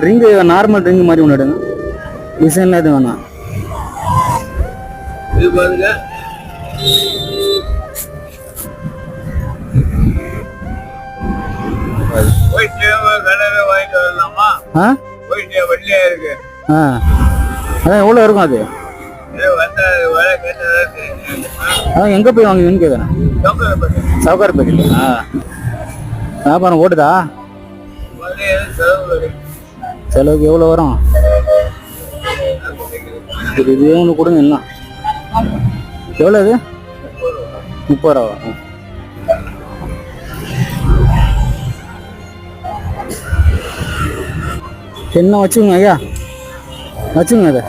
Ring normal ring மாதிரி ஒன்று எடுங்க. டிசைன்லாம் எதுவும் வேணாம். இது பாருங்க. வாங்கிட்டு வரலாமா? போயிட்டு வெள்ளையா இருக்கு. அதான் எவ்வளோ இருக்கும் அது? அதான் எங்கே போய் வாங்குவீங்கன்னு கேட்குறேன். சவுகார்பேட்டில். வியாபாரம் ஓடுதா? செலவுக்கு எவ்வளோ வரும்? இது ஒன்று கொடுங்க. என்ன எவ்வளோ இது? 30 ரூபா. என்ன வச்சுக்கோங்க ஐயா, வச்சுக்கோங்க அதை.